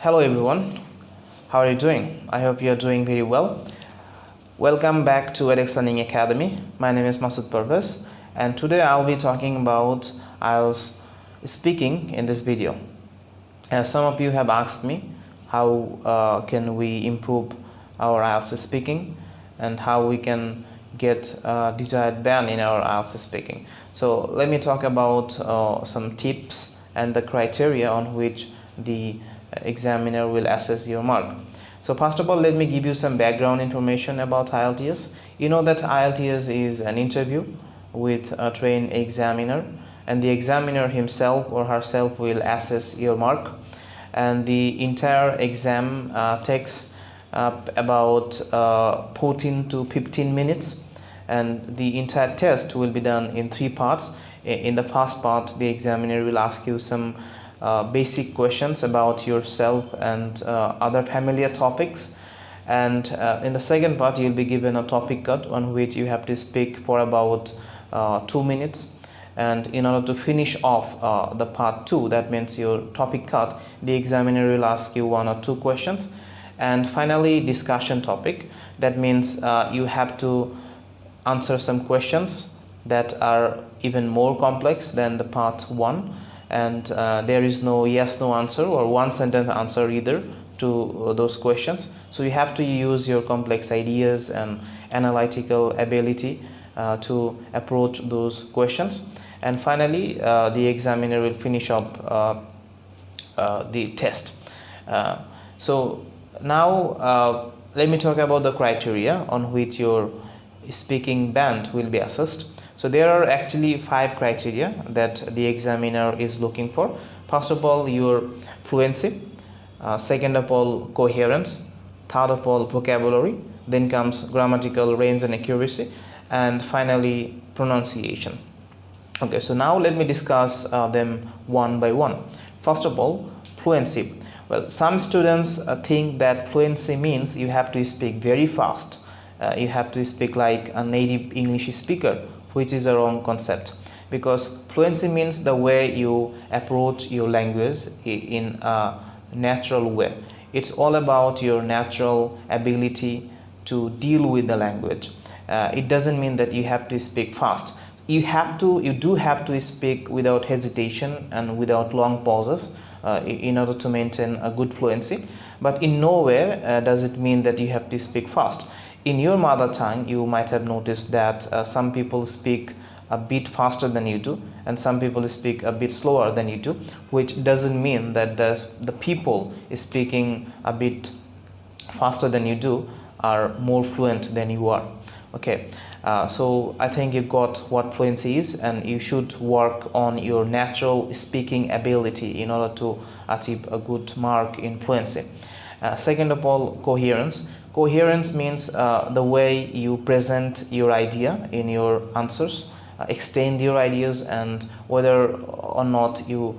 Hello everyone, how are you doing? I hope you are doing very well. Welcome back to EdeX Learnimg Academy. My name is Masud Parvej and today I'll be talking about IELTS speaking in this video. Some of you have asked me how can we improve our IELTS speaking and how we can get desired band in our IELTS speaking. So let me talk about some tips and the criteria on which the examiner will assess your mark. So first of all, let me give you some background information about IELTS. You know that IELTS is an interview with a trained examiner, and the examiner himself or herself will assess your mark, and the entire exam takes about 14 to 15 minutes, and the entire test will be done in 3 parts. In the first part, the examiner will ask you some basic questions about yourself and other familiar topics, and in the second part you'll be given a topic cut on which you have to speak for about 2 minutes, and in order to finish off the part 2, that means your topic cut, the examiner will ask you 1 or 2 questions, and finally discussion topic. That means you have to answer some questions that are even more complex than the part 1, and there is no yes/no answer or one sentence answer either to those questions. So you have to use your complex ideas and analytical ability to approach those questions, and finally the examiner will finish up the test. So now let me talk about the criteria on which your speaking band will be assessed. So there are actually 5 criteria that the examiner is looking for. First of all, your fluency, second of all, coherence, third of all, vocabulary, then comes grammatical range and accuracy, and finally pronunciation. Okay, so now let me discuss them one by one. First of all, fluency. Well, some students think that fluency means you have to speak very fast. You have to speak like a native English speaker, which is a wrong concept, because fluency means the way you approach your language in a natural way. It's all about your natural ability to deal with the language. It doesn't mean that you have to speak fast. You do have to speak without hesitation and without long pauses in order to maintain a good fluency, but in no way does it mean that you have to speak fast. In your mother tongue, you might have noticed that some people speak a bit faster than you do, and some people speak a bit slower than you do, which doesn't mean that the people speaking a bit faster than you do are more fluent than you are. Okay, so I think you got what fluency is, and you should work on your natural speaking ability in order to achieve a good mark in fluency. Second of all, coherence. Coherence means the way you present your idea in your answers, extend your ideas, and whether or not you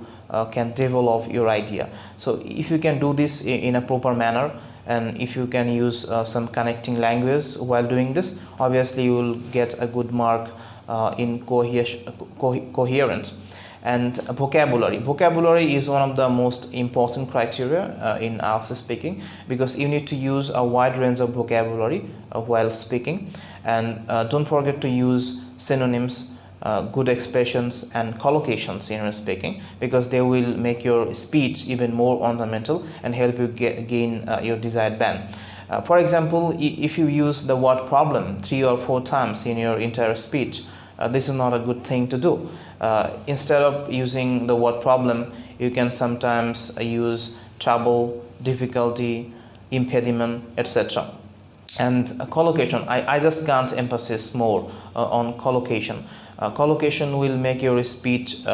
can develop your idea. So if you can do this in a proper manner, and if you can use some connecting language while doing this, obviously you will get a good mark in coherence. And vocabulary. Vocabulary is one of the most important criteria in IELTS speaking, because you need to use a wide range of vocabulary while speaking, and don't forget to use synonyms, good expressions, and collocations in your speaking, because they will make your speech even more ornamental and help you gain your desired band. For example, if you use the word problem 3 or 4 times in your entire speech, this is not a good thing to do. Instead of using the word problem, you can sometimes use trouble, difficulty, impediment, etc. And collocation, I just can't emphasize more on collocation. Collocation will make your speech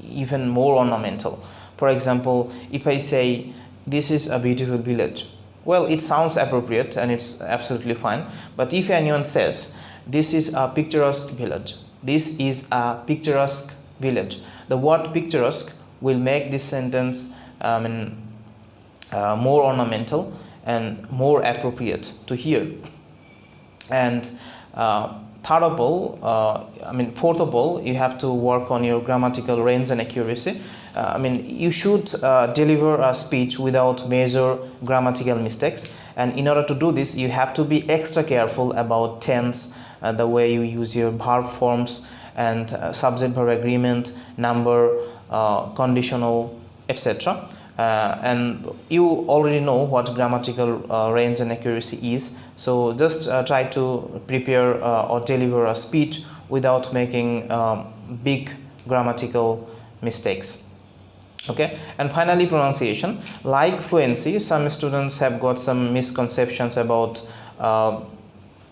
even more ornamental. For example, if I say this is a beautiful village, well, it sounds appropriate and it's absolutely fine, but if anyone says this is a picturesque village, this is a picturesque village, the word picturesque will make this sentence more ornamental and more appropriate to hear. And fourth of all, you have to work on your grammatical range and accuracy. you should deliver a speech without major grammatical mistakes, and in order to do this you have to be extra careful about tense, the way you use your verb forms and subject verb agreement, number, conditional, etc. And you already know what grammatical range and accuracy is, so just try to prepare or deliver a speech without making big grammatical mistakes. Okay, and finally pronunciation. Like fluency, some students have got some misconceptions about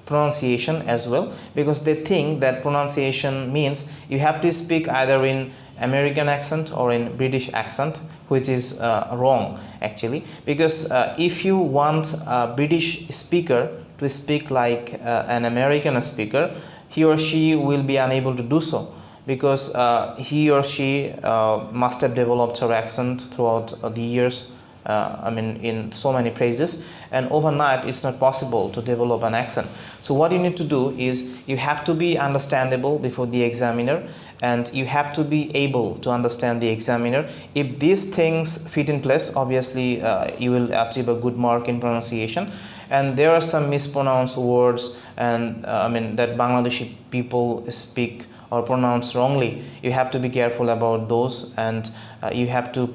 pronunciation as well, because they think that pronunciation means you have to speak either in American accent or in British accent, which is wrong actually, because if you want a British speaker to speak like an American speaker, he or she will be unable to do so, because he or she must have developed her accent throughout the years, in so many places, and overnight it's not possible to develop an accent. So what you need to do is you have to be understandable before the examiner, and you have to be able to understand the examiner. If these things fit in place, obviously you will achieve a good mark in pronunciation. And there are some mispronounced words and that Bangladeshi people speak or pronounce wrongly. You have to be careful about those, and you have to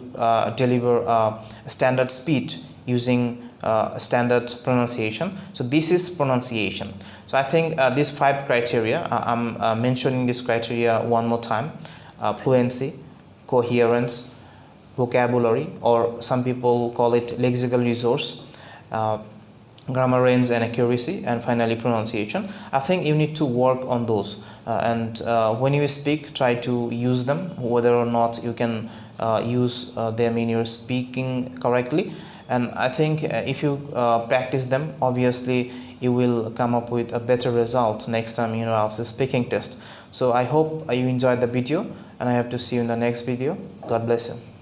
deliver a standard speech using standard pronunciation. So this is pronunciation. So I think these 5 criteria, I'm mentioning this criteria one more time: fluency, coherence, vocabulary, or some people call it lexical resource, grammar range and accuracy, and finally pronunciation. I think you need to work on those, and when you speak, try to use them, whether or not you can use them in your speaking correctly. And I think if you practice them, obviously you will come up with a better result next time you know speaking test. So I hope you enjoyed the video, and I hope to see you in the next video. God bless you.